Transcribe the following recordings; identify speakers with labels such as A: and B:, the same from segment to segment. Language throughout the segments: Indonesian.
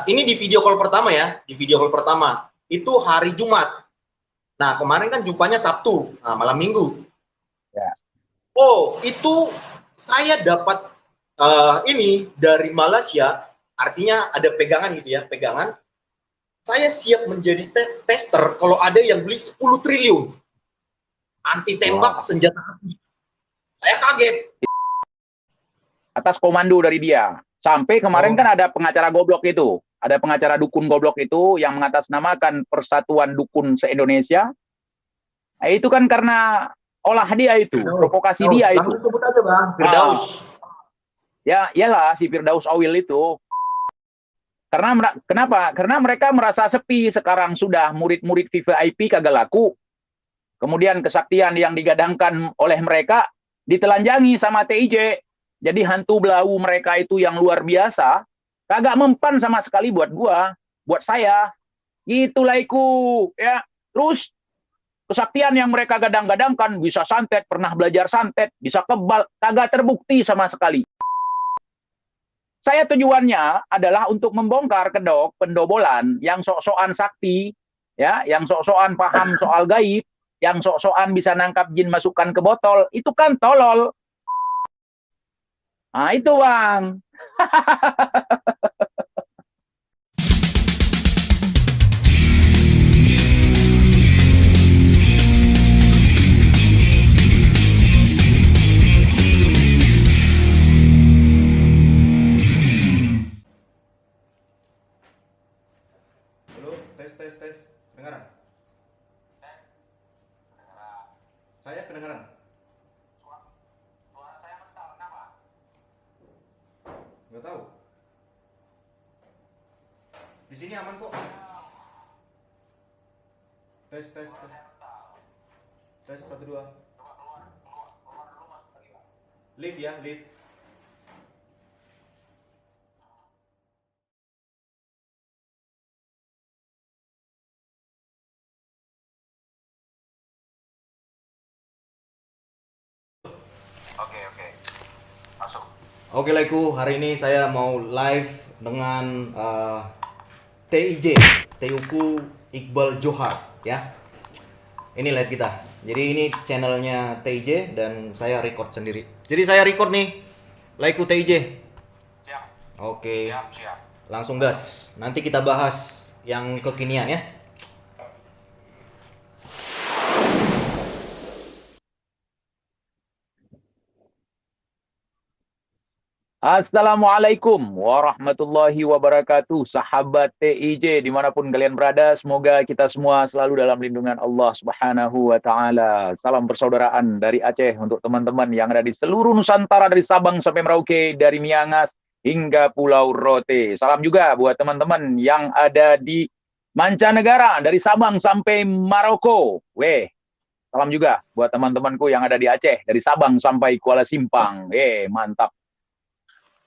A: Ini di video call pertama ya, di video call pertama. Itu hari Jumat. Nah, kemarin kan jumpanya Sabtu, nah, malam Minggu.
B: Ya.
A: Oh, itu saya dapat ini dari Malaysia, artinya ada pegangan gitu ya, pegangan. Saya siap menjadi tester kalau ada yang beli 10 triliun. Anti tembak, senjata api. Saya kaget.
B: Atas komando dari dia. Sampai kemarin kan ada pengacara goblok itu. Ada pengacara dukun goblok itu yang mengatasnamakan Persatuan Dukun se-Indonesia. Nah, itu kan karena olah dia itu, provokasi dia itu.
A: Langsung sebut aja Bang, Firdaus.
B: Ya, iyalah si Firdaus Awil itu. Kenapa? Karena mereka merasa sepi sekarang, sudah murid-murid VIP kagak laku. Kemudian kesaktian yang digadangkan oleh mereka ditelanjangi sama TIJ. Jadi hantu belau mereka itu yang luar biasa, kagak mempan sama sekali buat gua, buat saya. Gitulah iku, ya. Terus kesaktian yang mereka gadang-gadangkan, bisa santet, pernah belajar santet, bisa kebal, kagak terbukti sama sekali. Saya tujuannya adalah untuk membongkar kedok pendobolan yang sok-sokan sakti, ya, yang sok-sokan paham soal gaib, yang sok-sokan bisa nangkap jin masukkan ke botol, itu kan tolol. Nah, itu Bang.
A: Halo, tes. Kedengaran? Saya kedengaran. Suara saya mental, kenapa? Nggak tahu. Di sini aman kok. Tes. Tes 1 2. Keluar dulu masuk lagi, Pak. Lift ya, lift. Oke. Masuk. Oke, Laiku, hari ini saya mau live dengan TIJ, Teuku Iqbal Johar ya. Ini live kita. Jadi ini channelnya TIJ dan saya record sendiri. Jadi saya record nih, Laiku TIJ. Siap. Oke. Siap. Langsung gas. Nanti kita bahas yang kekinian ya.
B: Assalamualaikum warahmatullahi wabarakatuh, sahabat TIJ dimanapun kalian berada, semoga kita semua selalu dalam lindungan Allah Subhanahu wa Ta'ala. Salam persaudaraan dari Aceh untuk teman-teman yang ada di seluruh Nusantara, dari Sabang sampai Merauke, dari Miangas hingga Pulau Rote. Salam juga buat teman-teman yang ada di mancanegara, dari Sabang sampai Maroko. Salam juga buat teman-temanku yang ada di Aceh, dari Sabang sampai Kuala Simpang. Mantap.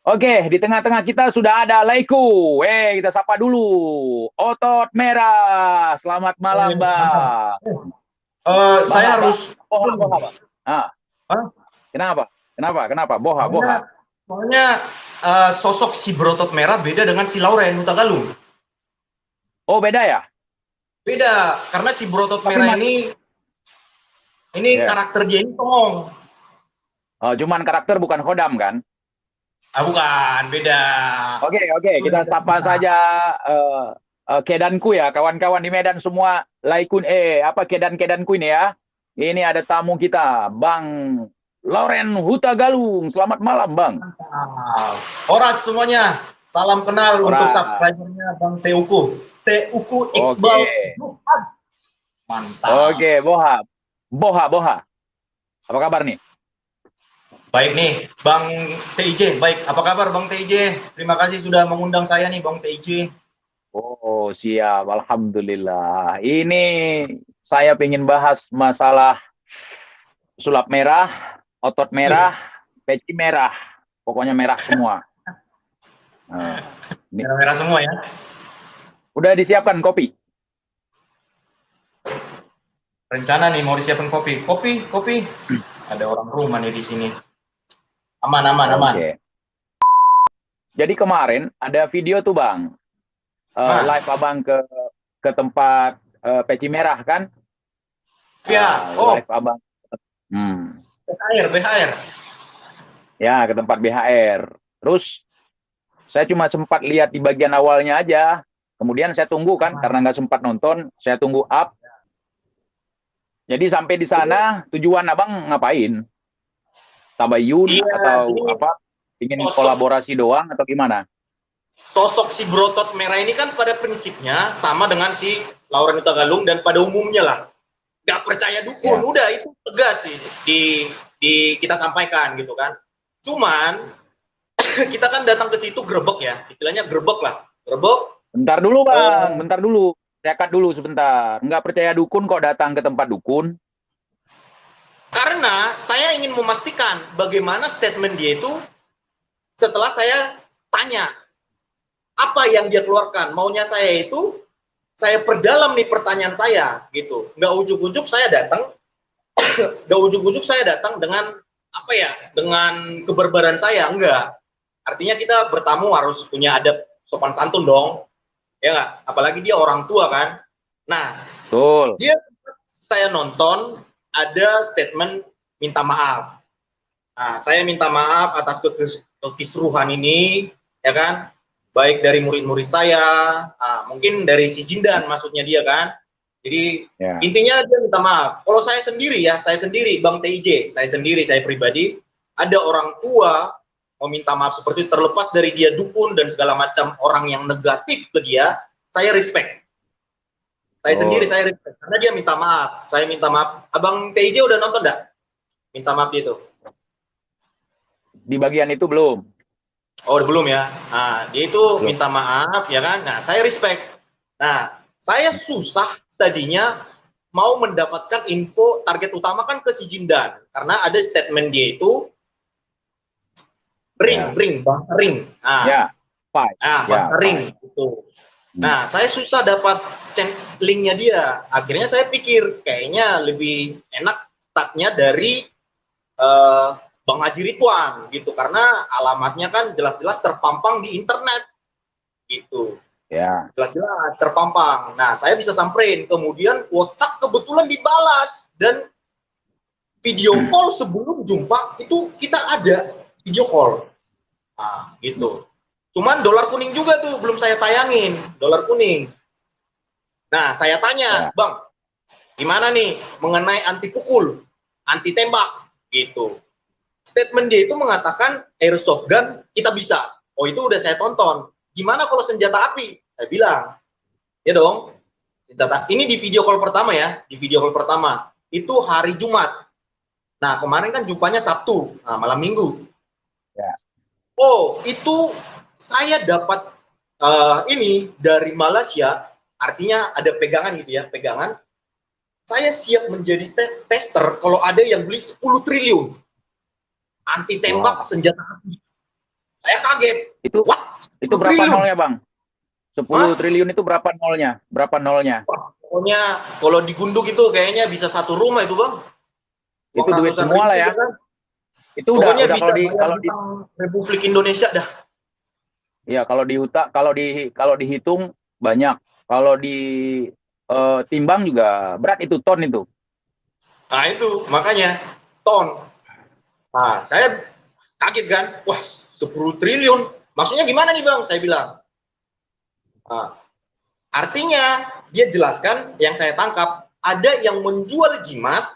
B: Oke, di tengah-tengah kita sudah ada Laiku. Kita sapa dulu. Otot Merah. Selamat malam, Bang.
A: Saya harus
B: Boha, Bang. Kenapa? Boha.
A: Soalnya sosok si Berotot Merah beda dengan si Lauren Hutagalung.
B: Oh, beda ya?
A: Beda, karena si Berotot Merah ini karakter dia ini tongong.
B: Oh, cuman karakter bukan Khodam kan?
A: Bukan, beda.
B: Oke, kita sapa saja kedanku ya, kawan-kawan di Medan semua. Laikun kedanku ini ya. Ini ada tamu kita, Bang Lauren Hutagalung. Selamat malam, Bang.
A: Horas semuanya. Salam kenal untuk subscribernya Bang Teuku Iqbal. Mantap.
B: Oke, Boha. Apa kabar nih?
A: Baik nih, Bang TIJ. Baik, apa kabar Bang TIJ? Terima kasih sudah mengundang saya nih, Bang TIJ.
B: Oh, siap. Alhamdulillah. Ini saya ingin bahas masalah sulap merah, otot merah, peci merah. Pokoknya merah semua.
A: Merah-merah semua ya?
B: Udah disiapkan kopi?
A: Rencana nih mau disiapkan kopi. Kopi. Ada orang rumah nih di sini. Aman.
B: Oke. Jadi kemarin ada video tuh Bang. live abang ke tempat peci merah kan?
C: Ya, oh,
B: Live abang. Hmm.
C: BHR.
B: Ya, ke tempat BHR. Terus saya cuma sempat lihat di bagian awalnya aja. Kemudian saya tunggu kan, karena nggak sempat nonton, saya tunggu up. Jadi sampai di sana tujuan abang ngapain? Tabayun
C: Iya,
B: atau
C: jadi
B: apa? Ingin
C: sosok
B: kolaborasi doang atau gimana?
C: sosok si Brotot Merah ini kan pada prinsipnya sama dengan si Lauren Utagalung dan pada umumnya lah. Gak percaya dukun,
B: Ya.
C: udah itu tegas sih di kita sampaikan gitu kan. Cuman kita kan datang ke situ grebek ya, istilahnya grebek lah, grebek.
B: Bentar dulu bang, bentar dulu. Saya cut dulu sebentar. Nggak percaya dukun kok datang ke tempat dukun?
C: Karena saya ingin memastikan bagaimana statement dia itu setelah saya tanya apa yang dia keluarkan. Maunya saya itu saya perdalam nih pertanyaan saya gitu. Nggak ujuk-ujuk saya datang, nggak ujuk-ujuk saya datang dengan apa ya, dengan kebarbaran saya, enggak. Artinya kita bertamu harus punya adab sopan santun dong, ya nggak? Apalagi dia orang tua kan. Nah,
B: Betul.
C: dia saya nonton ada statement minta maaf. Nah, saya minta maaf atas kekisruhan ini, ya kan? Baik dari murid-murid saya, mungkin dari si Jindan maksudnya dia kan. Jadi
B: Ya.
C: intinya dia minta maaf. Kalau saya sendiri ya, saya sendiri Bang TIJ, saya sendiri, saya pribadi, ada orang tua mau minta maaf seperti itu, terlepas dari dia dukun dan segala macam orang yang negatif ke dia, saya respect. Saya sendiri, saya respect. Karena dia minta maaf, saya minta maaf. Abang TIJ udah nonton enggak? Minta maaf itu.
B: Di bagian itu belum.
C: Oh, belum ya. Nah, dia itu minta maaf ya kan. Nah, saya respect. Nah, saya susah tadinya mau mendapatkan info target utama kan ke si Jindan karena ada statement dia itu ring. Nah,
B: Ya, Pak. Ya,
C: ring itu. Nah, saya susah dapat linknya dia. Akhirnya saya pikir kayaknya lebih enak startnya dari Bang Haji Ridwan gitu karena alamatnya kan jelas-jelas terpampang di internet gitu.
B: Ya.
C: Jelas-jelas terpampang. Nah, saya bisa samperin. Kemudian WhatsApp kebetulan dibalas dan video call sebelum jumpa itu kita ada video call. Nah, gitu. Cuman dolar kuning juga tuh belum saya tayangin, dolar kuning. Nah, saya tanya, Bang, gimana nih mengenai anti pukul, anti tembak gitu. Statement dia itu mengatakan airsoft gun kita bisa. Oh, itu udah saya tonton. Gimana kalau senjata api? Saya bilang, ya dong. Senjata. Ini di video call pertama ya, di video call pertama. Itu hari Jumat. Nah, kemarin kan jumpanya Sabtu, malam Minggu.
B: Ya.
C: Oh, itu saya dapat ini dari Malaysia, artinya ada pegangan gitu ya, pegangan. Saya siap menjadi tester kalau ada yang beli 10 triliun. Anti tembak senjata api. Saya kaget.
B: Itu
C: What?
B: itu berapa triliun? Nolnya, Bang? 10 triliun itu berapa nolnya? Berapa nolnya?
C: Wah, pokoknya kalau digunduk itu kayaknya bisa satu rumah itu, Bang.
B: Itu duit semua lah ya. Kan? Itu
C: pokoknya
B: udah
C: bisa
B: kalau di
C: Republik Indonesia dah.
B: Iya, kalau dihitung banyak. Kalau di timbang juga berat itu, ton itu.
C: Nah, itu makanya ton. Nah, saya kaget kan, wah 10 triliun, maksudnya gimana nih Bang, saya bilang. Nah, artinya, dia jelaskan, yang saya tangkap, ada yang menjual jimat,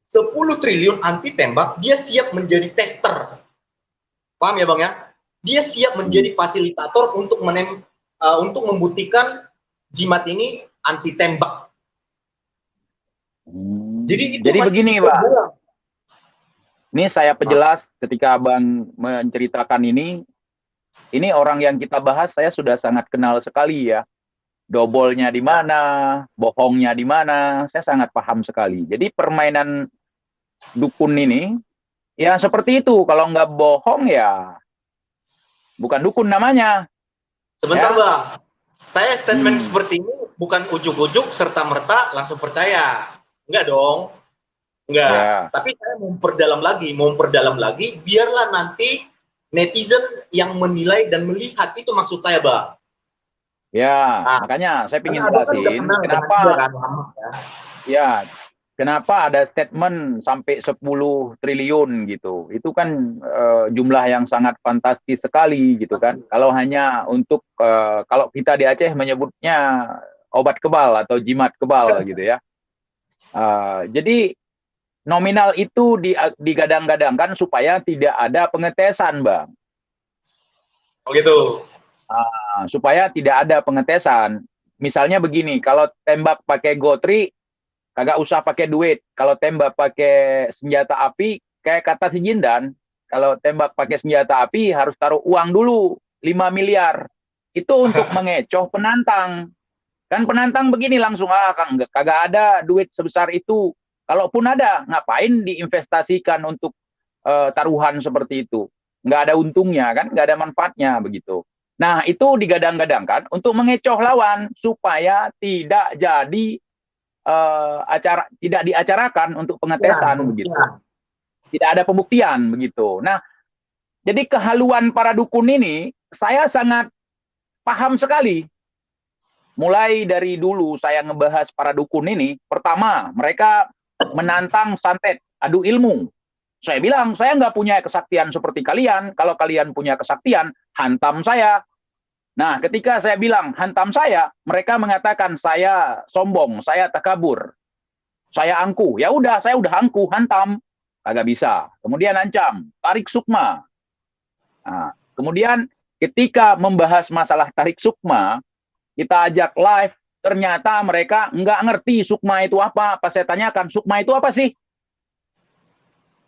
C: 10 triliun anti tembak, dia siap menjadi tester. Paham ya Bang ya? Dia siap menjadi fasilitator untuk membuktikan jimat ini anti tembak. Jadi
B: begini Pak. Ini saya perjelas ketika Abang menceritakan ini orang yang kita bahas saya sudah sangat kenal sekali ya. Dobolnya di mana, bohongnya di mana, saya sangat paham sekali. Jadi permainan dukun ini ya seperti itu. Kalau nggak bohong ya bukan dukun namanya.
C: Sebentar ya? Bang, saya statement seperti ini bukan ujuk-ujuk serta-merta langsung percaya. Enggak dong. Enggak, ya. Tapi saya mau memperdalam lagi, biarlah nanti netizen yang menilai dan melihat, itu maksud saya Bang.
B: Ya,
C: Nah,
B: makanya saya
C: kan
B: ingin
C: Abang kan udah
B: jelasin
C: kenal dengan
B: kenapa
C: dia kan lama ya.
B: ya kenapa ada statement sampai 10 triliun gitu. Itu kan jumlah yang sangat fantastis sekali gitu kan. Kalau hanya untuk kalau kita di Aceh menyebutnya obat kebal atau jimat kebal gitu ya. Jadi nominal itu digadang-gadangkan supaya tidak ada pengetesan, Bang.
C: Oh gitu.
B: Supaya tidak ada pengetesan. Misalnya begini, kalau tembak pakai gotri, kagak usah pakai duit. Kalau tembak pakai senjata api, kayak kata si Jindan, kalau tembak pakai senjata api harus taruh uang dulu, 5 miliar. Itu untuk mengecoh penantang. Kan penantang begini langsung, Kang, kagak ada duit sebesar itu. Kalaupun ada, ngapain diinvestasikan untuk taruhan seperti itu? Nggak ada untungnya, kan? Nggak ada manfaatnya, begitu. Nah, itu digadang-gadangkan untuk mengecoh lawan, supaya tidak jadi tidak diacarakan untuk pengetesan, begitu.
C: Pembuktian.
B: Tidak ada pembuktian, begitu. Nah, jadi kehaluan para dukun ini, saya sangat paham sekali. Mulai dari dulu saya ngebahas para dukun ini, pertama, mereka menantang santet, adu ilmu. Saya bilang, saya nggak punya kesaktian seperti kalian. Kalau kalian punya kesaktian, hantam saya. Nah, ketika saya bilang hantam saya, mereka mengatakan saya sombong, saya takabur, saya angkuh. Ya udah, saya udah angkuh, hantam. Kagak bisa. Kemudian ancam, tarik sukma. Nah, kemudian ketika membahas masalah tarik sukma, kita ajak live, ternyata mereka nggak ngerti sukma itu apa. Pas saya tanyakan, sukma itu apa sih?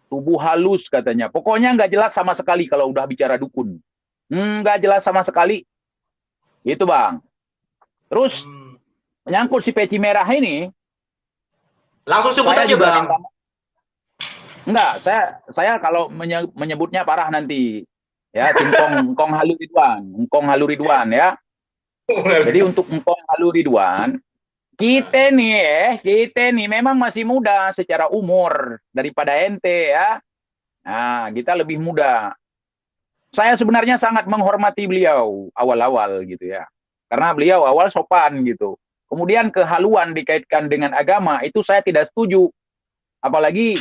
B: Tubuh halus katanya. Pokoknya nggak jelas sama sekali kalau udah bicara dukun. Nggak jelas sama sekali. Itu Bang. Terus menyangkut si peci merah ini,
C: Langsung sebut
B: saya
C: aja
B: juga
C: Bang.
B: minta. Enggak, saya kalau menyebutnya parah nanti. Ya, Engkong Halu Ridwan, Engkong Halu Ridwan ya. Jadi untuk Engkong Halu Ridwan, kita nih memang masih muda secara umur daripada ente ya. Nah, kita lebih muda. Saya sebenarnya sangat menghormati beliau awal-awal gitu ya. Karena beliau awal sopan gitu. Kemudian kehaluan dikaitkan dengan agama itu saya tidak setuju. Apalagi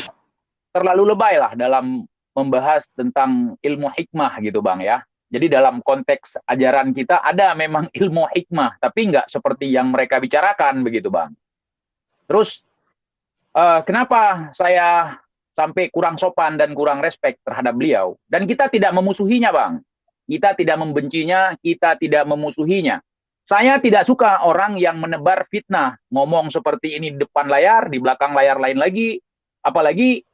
B: terlalu lebay lah dalam membahas tentang ilmu hikmah gitu Bang ya. Jadi dalam konteks ajaran kita ada memang ilmu hikmah, tapi nggak seperti yang mereka bicarakan begitu Bang. Terus kenapa saya sampai kurang sopan dan kurang respect terhadap beliau? Dan kita tidak memusuhinya Bang. Kita tidak membencinya, kita tidak memusuhinya. Saya tidak suka orang yang menebar fitnah, ngomong seperti ini di depan layar, di belakang layar lain lagi, apalagi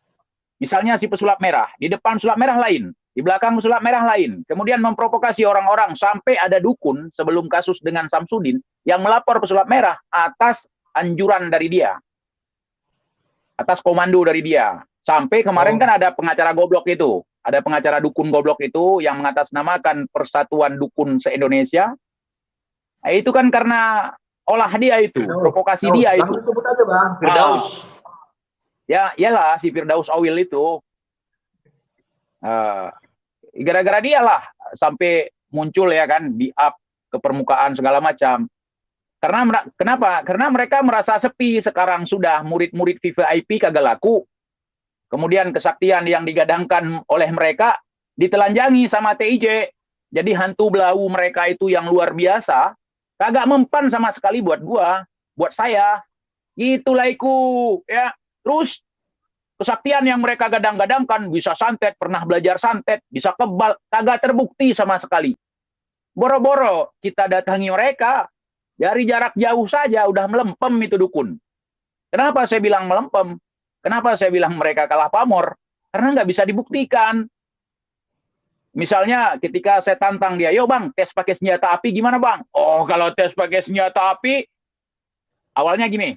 B: misalnya si pesulap merah, di depan pesulap merah lain, di belakang pesulap merah lain. Kemudian memprovokasi orang-orang sampai ada dukun sebelum kasus dengan Samsudin yang melapor pesulap merah atas anjuran dari dia. Atas komando dari dia. Sampai kemarin kan ada pengacara goblok itu. Ada pengacara dukun goblok itu yang mengatasnamakan Persatuan Dukun se-Indonesia. Nah, itu kan karena olah dia itu, provokasi dia itu.
C: Langsung sebut aja Bang, Firdaus.
B: Ya, iyalah si Firdaus Awil itu. Gara-gara dia lah sampai muncul ya kan di up ke permukaan segala macam. Karena kenapa? Karena mereka merasa sepi sekarang sudah murid-murid VVIP kagak laku. Kemudian kesaktian yang digadangkan oleh mereka ditelanjangi sama TIJ. Jadi hantu belau mereka itu yang luar biasa, kagak mempan sama sekali buat gua, buat saya. Gitulah iku, ya. Terus kesaktian yang mereka gadang-gadangkan, bisa santet, pernah belajar santet, bisa kebal, kagak terbukti sama sekali. Boro-boro kita datangi mereka, dari jarak jauh saja udah melempem itu dukun. Kenapa saya bilang melempem? Kenapa saya bilang mereka kalah pamor? Karena nggak bisa dibuktikan. Misalnya ketika saya tantang dia, yo bang, tes pakai senjata api gimana bang? Oh, kalau tes pakai senjata api, awalnya gini,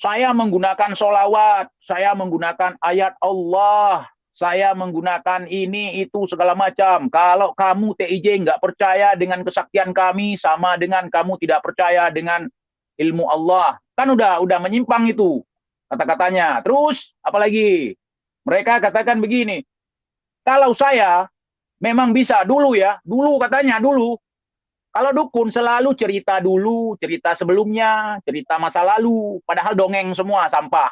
B: saya menggunakan solawat, saya menggunakan ayat Allah, saya menggunakan ini, itu, segala macam. Kalau kamu TIJ nggak percaya dengan kesaktian kami, sama dengan kamu tidak percaya dengan ilmu Allah. Kan udah menyimpang itu kata-katanya. Terus, apalagi? Mereka katakan begini, kalau saya memang bisa dulu ya, dulu katanya, dulu. Kalau dukun selalu cerita dulu, cerita sebelumnya, cerita masa lalu, padahal dongeng semua sampah.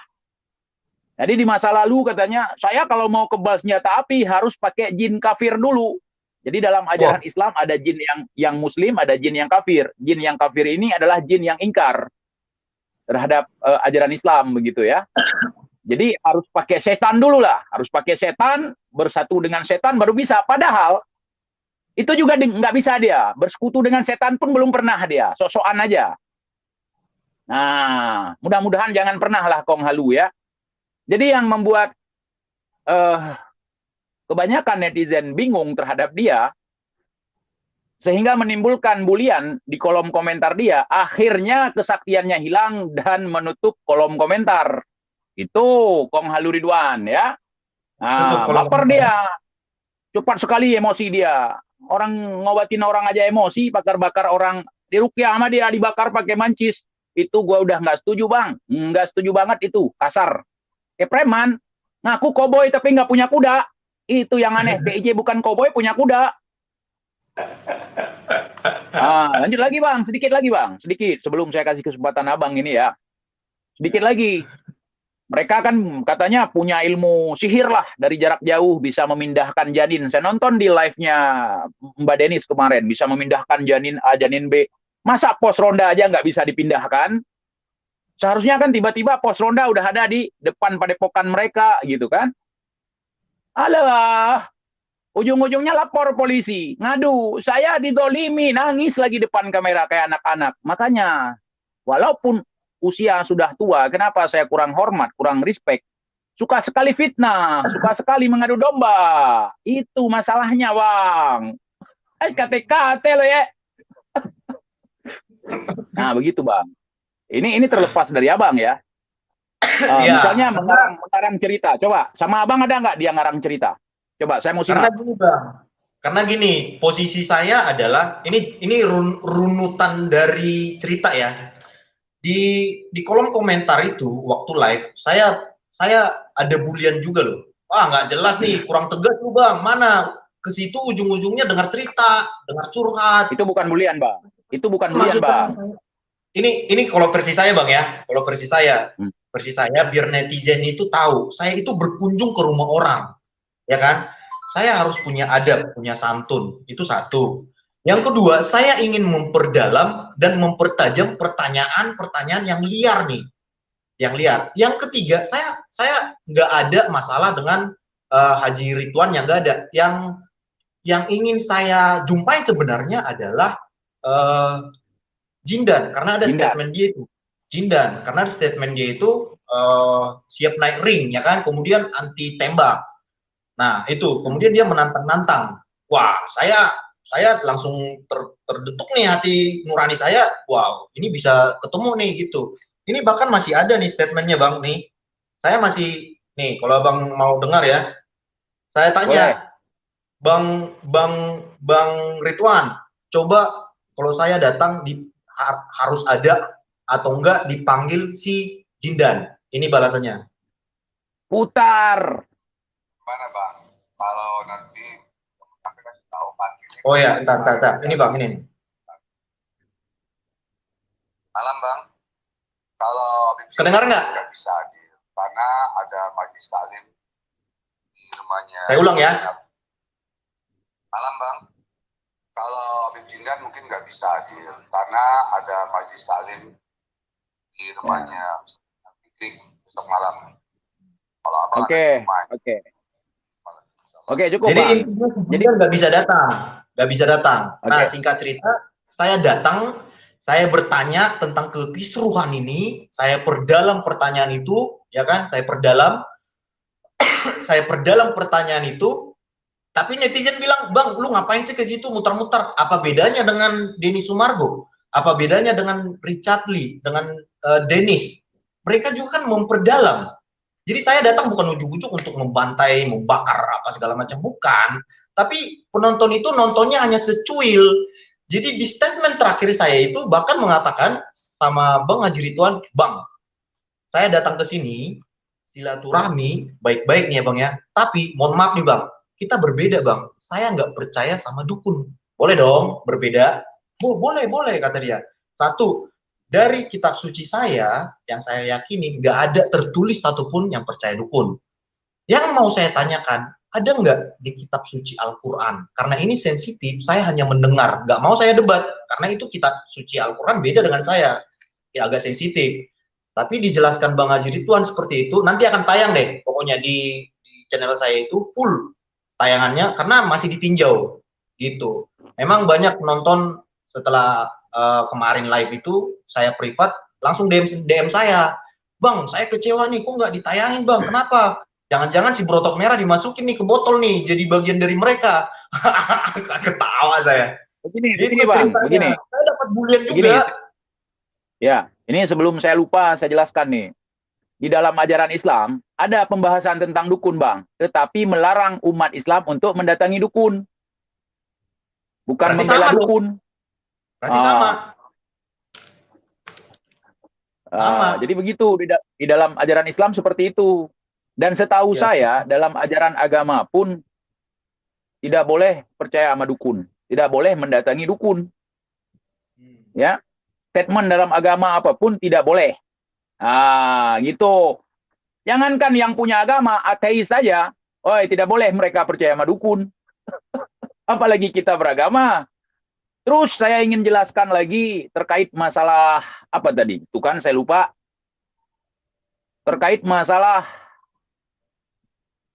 B: Jadi di masa lalu katanya, saya kalau mau kebal senjata api harus pakai jin kafir dulu. Jadi dalam
C: Wah,
B: ajaran Islam ada jin yang muslim, ada jin yang kafir. Jin yang kafir ini adalah jin yang ingkar terhadap ajaran Islam begitu ya. Jadi harus pakai setan dulu lah, harus pakai setan, bersatu dengan setan baru bisa. Padahal itu juga nggak bisa dia, bersekutu dengan setan pun belum pernah dia, sok-sokan aja. Nah, mudah-mudahan jangan pernah lah Kong Halu ya. Jadi yang membuat kebanyakan netizen bingung terhadap dia, sehingga menimbulkan bulian di kolom komentar dia, akhirnya kesaktiannya hilang dan menutup kolom komentar. Itu Kong Halu Ridwan ya.
C: tutup
B: Nah,
C: kolom
B: baper
C: komentar.
B: dia. Cepat sekali emosi dia. Orang ngobatin orang aja emosi, bakar-bakar orang. Dirukyah sama dia, dibakar pakai mancis. Itu gua udah nggak setuju, Bang. Nggak setuju banget itu, kasar. Kayak preman. Ngaku koboi tapi nggak punya kuda. Itu yang aneh. TIJ bukan koboi, punya kuda. Lanjut lagi, Bang. Sedikit lagi, Bang. Sedikit. Sebelum saya kasih kesempatan Abang ini ya. Sedikit lagi. Mereka kan katanya punya ilmu sihir lah dari jarak jauh, bisa memindahkan janin. Saya nonton di live-nya Mbak Denis kemarin, bisa memindahkan janin A, janin B. Masa pos ronda aja nggak bisa dipindahkan? Seharusnya kan tiba-tiba pos ronda udah ada di depan padepokan mereka gitu kan. Alah, ujung-ujungnya lapor polisi. Ngadu, saya didolimi, nangis lagi depan kamera kayak anak-anak. Makanya, walaupun usia sudah tua, kenapa saya kurang hormat, kurang respect? Suka sekali fitnah, suka sekali mengadu domba. Itu masalahnya, Bang. KTKT lo ya. Nah, begitu, Bang. Ini terlepas dari Abang ya.
C: Iya,
B: Misalnya mengarang cerita. Coba, sama Abang ada nggak dia ngarang cerita? Coba, saya mau
C: karena
B: simak.
C: gini Bang. Karena gini, posisi saya adalah ini runutan dari cerita ya. Di kolom komentar itu waktu live saya ada bulian juga loh. Wah, nggak jelas nih, kurang tegas lu Bang. Mana ke situ ujung-ujungnya dengar cerita, dengar curhat.
B: Itu bukan bulian, Bang. Itu bukan bulian,
C: Maksudnya
B: Bang.
C: ini kalau versi saya Bang ya. Kalau versi saya,
B: Hmm.
C: biar netizen itu tahu, saya itu berkunjung ke rumah orang, ya kan? Saya harus punya adab, punya santun. Itu satu. Yang kedua, saya ingin memperdalam dan mempertajam pertanyaan-pertanyaan yang liar nih, yang liar. Yang ketiga, saya nggak ada masalah dengan Haji Ridwan, yang nggak ada. Yang ingin saya jumpai sebenarnya adalah Jindan, karena ada
B: Jindan.
C: statement dia itu. Jindan, karena statement dia itu siap naik ring, ya kan? Kemudian anti tembak. Nah, itu. Kemudian dia menantang-nantang. Wah, saya langsung terdetuk nih hati nurani saya. Wow, ini bisa ketemu nih gitu. Ini bahkan masih ada nih statementnya Bang nih. Saya masih nih, kalau Bang mau dengar ya. Saya tanya,
B: Boleh.
C: Bang Ridwan, coba kalau saya datang harus ada atau enggak dipanggil si Jindan. Ini balasannya.
B: Putar.
D: Mana Bang? Kalau nanti sampai kasih tahu panggilnya.
C: Oh ya, entar. Ini Bang, ini.
D: Malam Bang. Kalau
C: kedengar nggak?
D: Nggak bisa hadir karena ada majelis taklim di rumahnya.
C: Saya ulang ya.
D: Malam Bang. Kalau Habib Jindan mungkin nggak bisa hadir karena ada majelis taklim di rumahnya besok malam. Kalau Abang
B: Oke. Oke, cukup.
C: Jadi
B: Bang.
C: intinya nggak bisa datang,
B: Okay.
C: Nah, singkat cerita, saya datang, saya bertanya tentang kekisruhan ini, saya perdalam pertanyaan itu, ya kan? Saya perdalam pertanyaan itu. Tapi netizen bilang, Bang, lu ngapain sih ke situ muter-muter? Apa bedanya dengan Denny Sumargo? Apa bedanya dengan Richard Lee, dengan Dennis? Mereka juga kan memperdalam. Jadi saya datang bukan ujuk-ujuk untuk membantai, membakar apa segala macam, bukan. Tapi penonton itu nontonnya hanya secuil. Jadi di statement terakhir saya itu bahkan mengatakan sama Bang Haji Ridwan, Bang, saya datang ke sini silaturahmi, baik-baik nih ya Bang ya. Tapi mohon maaf nih Bang, kita berbeda Bang. Saya nggak percaya sama dukun. Boleh dong berbeda. Boleh, boleh, kata dia. Satu, dari kitab suci saya, yang saya yakini, nggak ada tertulis satupun yang percaya dukun. Yang mau saya tanyakan, ada nggak di kitab suci Al-Quran? Karena ini sensitif, saya hanya mendengar. Nggak mau saya debat, karena itu kitab suci Al-Quran beda dengan saya. Ya agak sensitif. Tapi dijelaskan Bang Haji Ridwan seperti itu, nanti akan tayang deh. Pokoknya di channel saya itu full tayangannya, karena masih ditinjau. Gitu. Memang banyak penonton setelah kemarin live itu, saya privat, langsung DM saya. Bang, saya kecewa nih, kok nggak ditayangin bang? Kenapa? Jangan-jangan si berotot merah dimasukin nih ke botol nih, jadi bagian dari mereka. Ketawa saya.
B: Begini
C: Itu
B: Bang,
C: ceritanya.
B: begini.
C: Saya dapat bulian
B: Begini,
C: juga.
B: ya, ini sebelum saya lupa, saya jelaskan nih. Di dalam ajaran Islam, ada pembahasan tentang dukun, Bang. Tetapi melarang umat Islam untuk mendatangi dukun. Bukan
C: Berarti
B: membela
C: sama dong.
B: dukun.
C: Berarti sama. Sama.
B: Jadi begitu, di dalam ajaran Islam seperti itu. Dan setahu
C: Ya.
B: saya, dalam ajaran agama pun, tidak boleh percaya sama dukun. Tidak boleh mendatangi dukun. Ya, statement dalam agama apapun tidak boleh. Gitu. Jangankan yang punya agama, ateis saja, tidak boleh mereka percaya sama dukun. Apalagi kita beragama. Terus saya ingin jelaskan lagi terkait masalah apa tadi? Itu kan saya lupa. Terkait masalah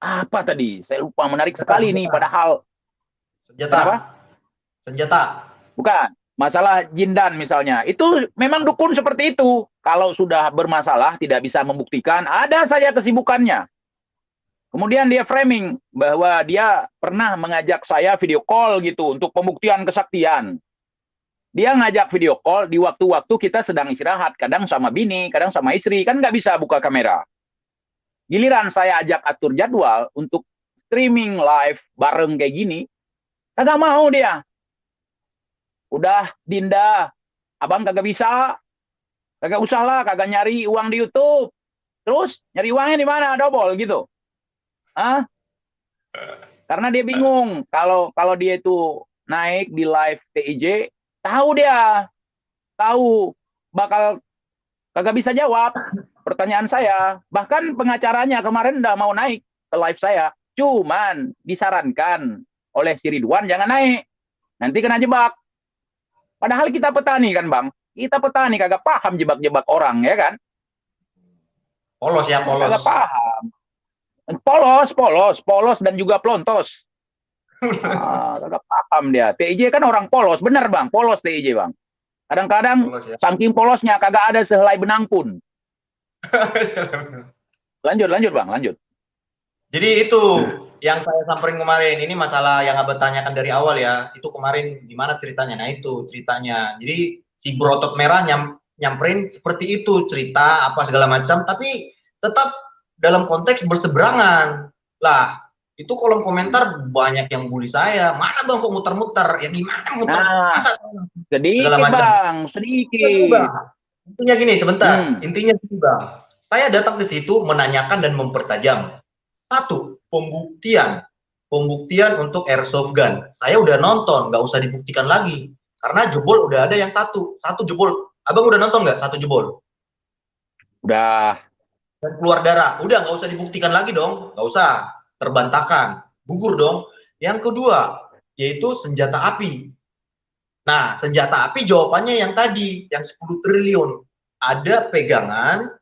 B: apa tadi? Saya lupa, menarik sekali nih padahal.
C: Senjata.
B: Kenapa?
C: Senjata.
B: Bukan. Masalah jindan misalnya. Itu memang dukun seperti itu. Kalau sudah bermasalah, tidak bisa membuktikan, ada saja kesibukannya. Kemudian dia framing bahwa dia pernah mengajak saya video call gitu untuk pembuktian kesaktian. Dia ngajak video call di waktu-waktu kita sedang istirahat. Kadang sama bini, kadang sama istri. Kan nggak bisa buka kamera. Giliran saya ajak atur jadwal untuk streaming live bareng kayak gini, kagak mau dia. Udah, Dinda, abang kagak bisa. Kagak usah lah, kagak nyari uang di YouTube. Terus nyari uangnya di mana? Double gitu. Karena dia bingung kalau dia itu naik di live TIJ, tahu bakal kagak bisa jawab pertanyaan saya. Bahkan pengacaranya kemarin udah mau naik ke live saya, cuman disarankan oleh si Ridwan jangan naik, nanti kena jebak. Padahal kita petani kan Bang, kita petani kagak paham jebak-jebak orang ya kan?
C: Polos ya, polos.
B: Kagak paham. Polos dan juga pelontos. Kagak paham dia. TIJ kan orang polos, bener Bang, polos TIJ Bang. Kadang-kadang
C: Ya.
B: saking polosnya kagak ada sehelai benang pun. Lanjut Bang, lanjut.
C: Jadi itu yang saya samperin kemarin, ini masalah yang Abah tanyakan dari awal ya, itu kemarin gimana ceritanya? Nah itu ceritanya. Jadi si berotot merah nyamperin seperti itu, cerita apa segala macam, tapi tetap dalam konteks berseberangan. Lah, itu kolom komentar banyak yang bully saya. Mana bang kok muter-muter? Ya gimana muter? Masa
B: sedikit bang, sedikit.
C: Intinya gini, sebentar. Intinya gini bang. Saya datang ke situ menanyakan dan mempertajam. Satu, pembuktian untuk airsoft gun. Saya udah nonton, nggak usah dibuktikan lagi. Karena jebol udah ada yang satu jebol. Abang udah nonton nggak satu jebol?
B: Udah.
C: Dan keluar darah, udah nggak usah dibuktikan lagi dong, nggak usah, terbantahkan, gugur dong. Yang kedua, yaitu senjata api. Nah, senjata api jawabannya yang tadi, yang 10 triliun. Ada pegangan,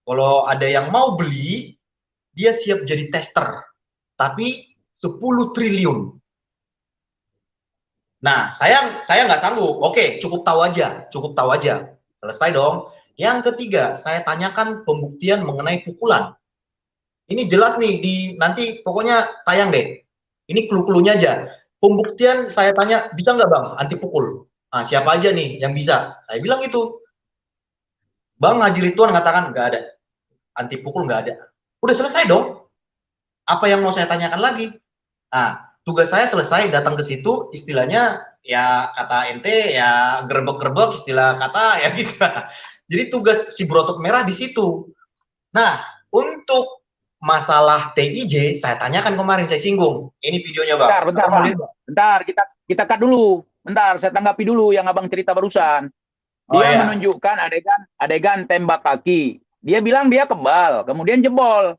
C: kalau ada yang mau beli, dia siap jadi tester. Tapi 10 triliun. Nah, saya nggak sanggup. Oke, cukup tahu aja. Selesai dong. Yang ketiga, saya tanyakan pembuktian mengenai pukulan. Ini jelas nih, nanti pokoknya tayang deh. Ini clue-cluenya aja. Pembuktian saya tanya, bisa nggak bang anti pukul? Nah, siapa aja nih yang bisa? Saya bilang gitu. Bang Haji Ridwan mengatakan nggak ada. Anti pukul nggak ada. Udah selesai dong. Apa yang mau saya tanyakan lagi? Nah, tugas saya selesai, datang ke situ, istilahnya ya kata ente ya gerbek-gerbek, istilah kata ya gitu. Jadi tugas si berotot merah di situ. Nah, untuk masalah TIJ, saya tanyakan kemarin, saya singgung. Ini videonya bang.
B: Bentar, kita cut dulu. Bentar, saya tanggapi dulu yang abang cerita barusan.
C: Oh
B: Dia
C: ya.
B: menunjukkan adegan tembak kaki. Dia bilang dia kebal, kemudian jebol.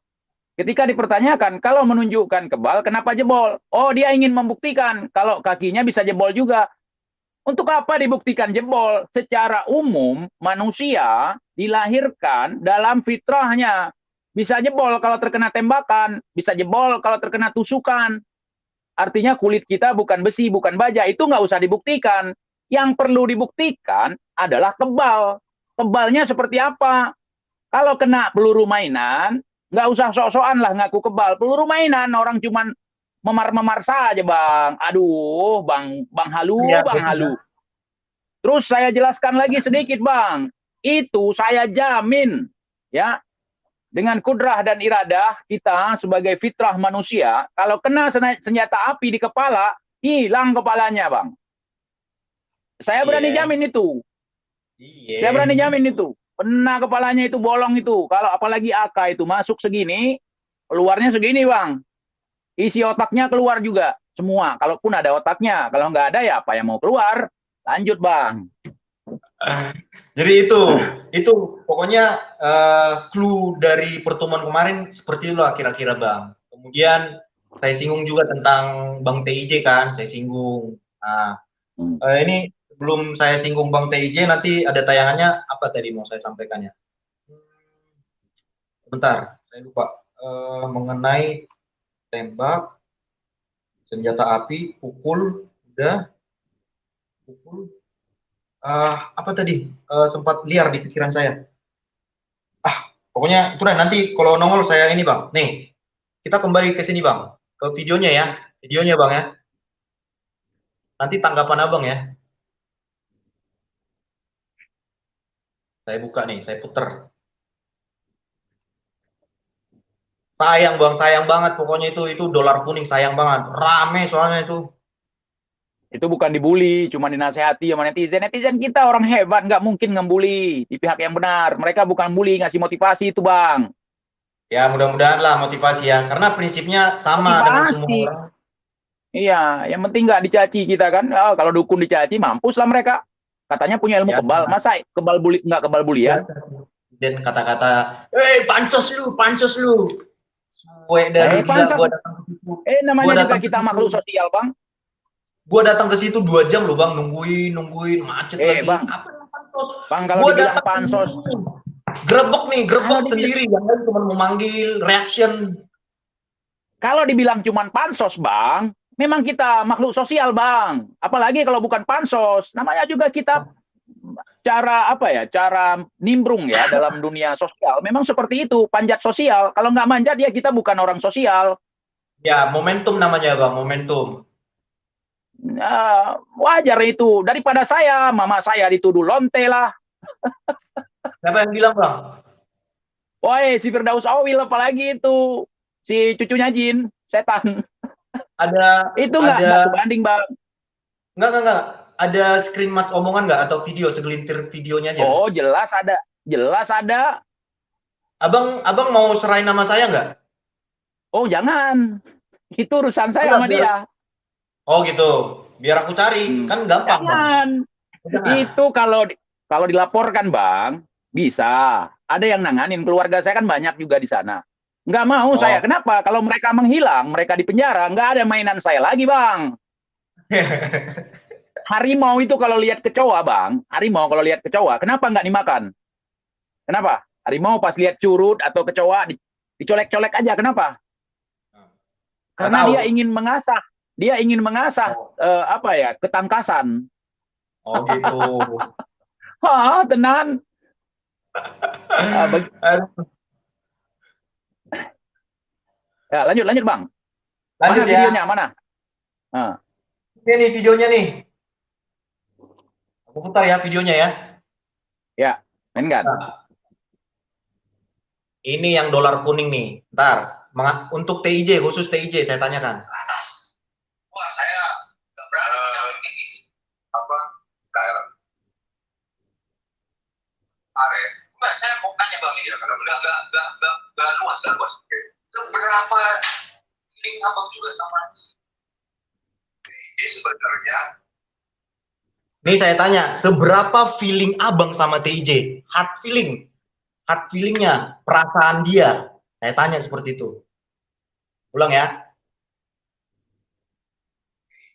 B: Ketika dipertanyakan, kalau menunjukkan kebal, kenapa jebol? Oh, dia ingin membuktikan kalau kakinya bisa jebol juga. Untuk apa dibuktikan jebol? Secara umum, manusia dilahirkan dalam fitrahnya. Bisa jebol kalau terkena tembakan, bisa jebol kalau terkena tusukan. Artinya kulit kita bukan besi, bukan baja. Itu nggak usah dibuktikan. Yang perlu dibuktikan adalah kebal. Kebalnya seperti apa? Kalau kena peluru mainan, nggak usah sok-sokan lah ngaku kebal. Peluru mainan orang cuman memar-memar saja, Bang. Aduh, Bang
C: Iya,
B: Halu, Bang
C: benar.
B: Halu. Terus saya jelaskan lagi sedikit, Bang. Itu saya jamin, ya, dengan kudrah dan iradah kita sebagai fitrah manusia, kalau kena senjata api di kepala, hilang kepalanya, Bang. Saya berani
C: Iya.
B: jamin itu. Saya
C: Iya.
B: berani jamin itu. Kena kepalanya itu bolong itu. Kalau apalagi AK itu masuk segini, keluarnya segini, Bang. Isi otaknya keluar juga. Semua. Kalaupun ada otaknya. Kalau nggak ada ya apa yang mau keluar. Lanjut, Bang.
C: Jadi itu pokoknya clue dari pertemuan kemarin seperti itulah kira-kira Bang. Kemudian saya singgung juga tentang Bang TIJ kan, saya singgung. Nah, ini belum saya singgung Bang TIJ, nanti ada tayangannya apa tadi mau saya sampaikan ya? Sebentar, saya lupa. Mengenai tembak, senjata api, pukul, udah, pukul. Apa tadi? Sempat liar di pikiran saya. Pokoknya itu deh, nanti kalau nongol saya ini Bang. Nih, kita kembali ke sini Bang. Ke videonya ya. Videonya Bang ya. Nanti tanggapan Abang ya. Saya buka nih, saya puter. Sayang Bang, sayang banget pokoknya itu dolar kuning sayang banget. Rame soalnya itu.
B: Itu bukan dibully, cuma dinasehati sama netizen. Netizen kita orang hebat, nggak mungkin ngebully di pihak yang benar. Mereka bukan bully, ngasih motivasi itu, Bang.
C: Ya mudah-mudahan lah motivasi ya. Karena prinsipnya sama dengan semua
B: Motivasi.
C: orang.
B: Iya, yang penting nggak dicaci kita kan. Oh, kalau dukun dicaci, mampus lah mereka. Katanya punya ilmu
C: Ya,
B: kebal. Masa kebal bully, nggak kebal
C: ya.
B: bulian?
C: Dan kata-kata, pansos lu, pansos lu. Gue dari gila,
B: Pansos.
C: gua datang ke situ. Gua
B: Namanya juga
C: datang ke
B: kita
C: situ.
B: makhluk sosial, Bang.
C: Gua datang ke situ 2 jam loh Bang, nungguin macet lagi.
B: Bang.
C: Apa yang pansos?
B: Bang, kalau
C: Gua
B: dibilang
C: datang
B: pansos.
C: grebek
B: Kalau dibilang,
C: sendiri, yang lain cuma memanggil reaction.
B: kalau dibilang cuman pansos, Bang, memang kita makhluk sosial, Bang. Apalagi kalau bukan pansos. Namanya juga kita cara apa ya? Cara nimbrung ya dalam dunia sosial. Memang seperti itu, panjat sosial. Kalau nggak manjat ya kita bukan orang sosial.
C: Ya, momentum namanya Bang, momentum.
B: Wajar itu. Daripada saya, mama saya dituduh lonte lah.
C: Siapa yang bilang Bang?
B: Woi, si Firdaus Awil apalagi itu. Si cucunya Jin, setan. Itu nggak sebanding, Bang.
C: Enggak. Ada screenshot omongan nggak atau video segelintir videonya aja?
B: Oh, jelas ada. Jelas ada.
C: Abang mau serahin nama saya nggak?
B: Oh, jangan. Itu urusan saya sama dia.
C: Oh gitu. Biar aku cari, kan gampang
B: Jangan.
C: Bang. Jangan.
B: Itu kalau dilaporkan, Bang, bisa. Ada yang nanganin. Keluarga saya kan banyak juga di sana. Nggak mau saya. Kenapa? Kalau mereka menghilang, mereka di penjara, nggak ada mainan saya lagi, Bang. Harimau itu kalau lihat kecoa, Bang. Harimau kalau lihat kecoa, kenapa nggak dimakan? Kenapa? Harimau pas lihat curut atau kecoa, dicolek-colek aja. Kenapa? Karena dia ingin mengasah. Dia ingin mengasah apa ya, ketangkasan.
C: Oh gitu.
B: Tenan. Ya, lanjut Bang.
C: Lanjut
B: mana
C: ya.
B: Videonya mana?
C: Ini videonya nih. Aku putar ya videonya ya.
B: Ya, mainkan.
C: Ini yang dolar kuning nih. Ntar, untuk TIJ, khusus TIJ saya tanyakan.
D: Wah, saya nggak berani apa daerah area. Enggak, saya mau tanya Bang ya, karena nggak luas. Seberapa link Abang juga sama ini sebenarnya
C: Nih saya tanya, seberapa feeling abang sama TIJ? Heart feelingnya, perasaan dia. Saya tanya seperti itu. Ulang ya.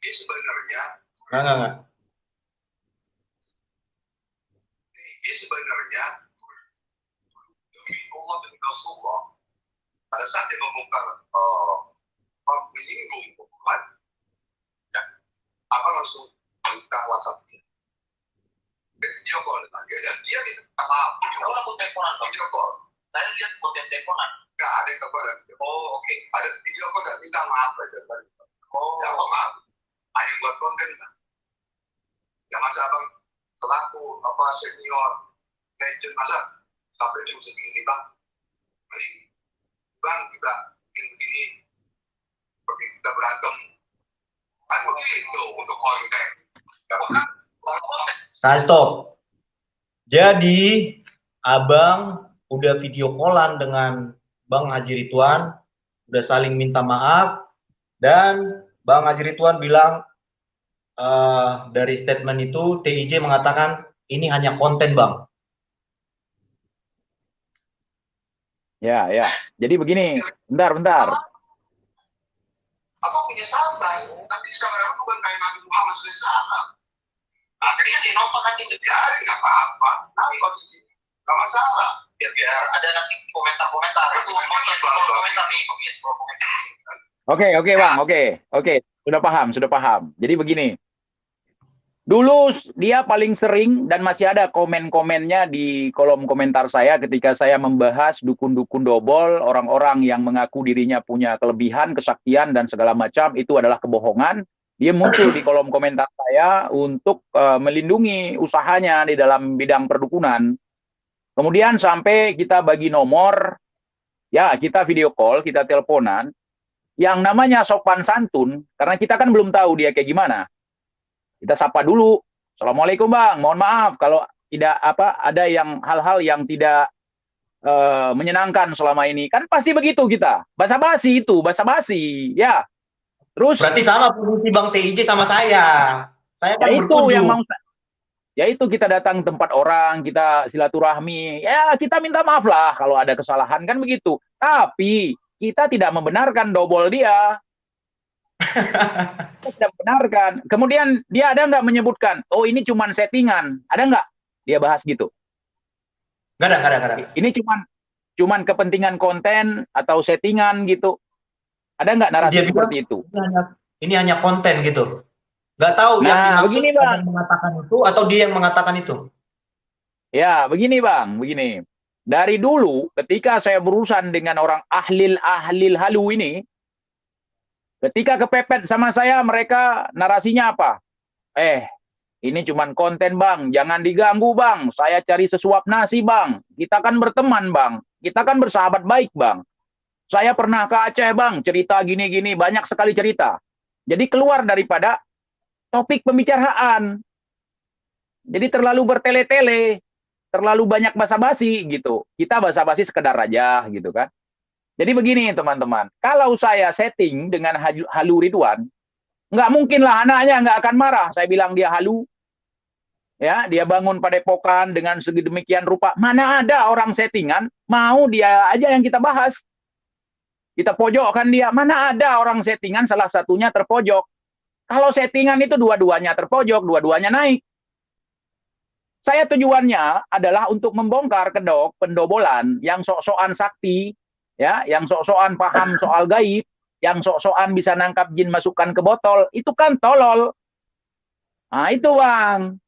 D: Ini sebenarnya,
C: Enggak.
D: ini sebenarnya demi Allah dan Rasulullah. Pada saat dia membongkar menyinggung Muhammad, ya, apa langsung buka WhatsApp-nya. Video call dengan dia dan dia minta maaf. Video call atau teleponan? Video call. Saya lihat konten teleponan. Nggak ada kabar. Oh, oke. Ada video call dan minta maaf aja. Oh, ya maaf. Hanya buat konten. Ya masa abang selaku senior legend masa sampai jam segini bang. Jadi bang kita bikin begini, seperti kita berantem. Kan begitu untuk konten. Ya bukan konten.
C: Saya stop. Jadi abang udah video callan dengan Bang Haji Ridwan, udah saling minta maaf, dan Bang Haji Ridwan bilang dari statement itu TIJ mengatakan ini hanya konten bang.
B: Ya. Jadi begini, bentar.
D: Apa punya sahabat? Tapi sahabat bukan kayak Nabi Muhammad SAW. Akhirnya dia nonton nanti jadi nggak apa-apa. Tapi kondisi nggak masalah. Biar ada nanti komentar-komentar. Itu komentar nih, komentar.
B: Oke bang, oke. Sudah paham. Jadi begini. Dulu dia paling sering dan masih ada komen-komennya di kolom komentar saya ketika saya membahas dukun-dukun dobol, orang-orang yang mengaku dirinya punya kelebihan, kesaktian, dan segala macam, itu adalah kebohongan. Dia muncul di kolom komentar saya untuk melindungi usahanya di dalam bidang perdukunan. Kemudian sampai kita bagi nomor, ya kita video call, kita teleponan, yang namanya sopan santun, karena kita kan belum tahu dia kayak gimana. Kita sapa dulu. Assalamualaikum bang, mohon maaf kalau tidak ada yang hal-hal yang tidak menyenangkan selama ini. Kan pasti begitu kita. Basa-basi itu, basa-basi. Ya. Terus
C: berarti sama posisi Bang TIJ sama saya. Saya kan berkunjung.
B: Ya itu kita datang tempat orang, kita silaturahmi. Ya kita minta maaf lah kalau ada kesalahan kan begitu. Tapi kita tidak membenarkan dobol dia. Kita tidak benarkan. Kemudian dia ada nggak menyebutkan, oh ini cuma settingan, ada nggak dia bahas gitu?
C: Nggak ada.
B: Ini cuman kepentingan konten atau settingan gitu. Ada nggak narasi
C: dia
B: seperti
C: bilang,
B: itu?
C: Ini hanya konten gitu. Nggak tahu yang dimaksud yang mengatakan itu atau dia yang mengatakan itu.
B: Ya begini bang, begini. Dari dulu ketika saya berurusan dengan orang ahlil halu ini, ketika kepepet sama saya, mereka narasinya apa? Ini cuman konten bang, jangan diganggu bang. Saya cari sesuap nasi bang. Kita kan berteman bang. Kita kan bersahabat baik bang. Saya pernah ke Aceh bang, cerita gini-gini, banyak sekali cerita. Jadi keluar daripada topik pembicaraan. Jadi terlalu bertele-tele, terlalu banyak basa-basi gitu. Kita basa-basi sekedar aja gitu kan. Jadi begini teman-teman, kalau saya setting dengan halu Ridwan, nggak mungkin lah anaknya nggak akan marah. Saya bilang dia halu, ya dia bangun padepokan dengan sedemikian rupa. Mana ada orang settingan, mau dia aja yang kita bahas. Kita pojokkan dia, mana ada orang settingan salah satunya terpojok. Kalau settingan itu dua-duanya terpojok, dua-duanya naik. Saya tujuannya adalah untuk membongkar kedok pendobolan yang sok-sokan sakti, ya, yang sok-sokan paham soal gaib, yang sok-sokan bisa nangkap jin masukkan ke botol, itu kan tolol. Nah, itu bang.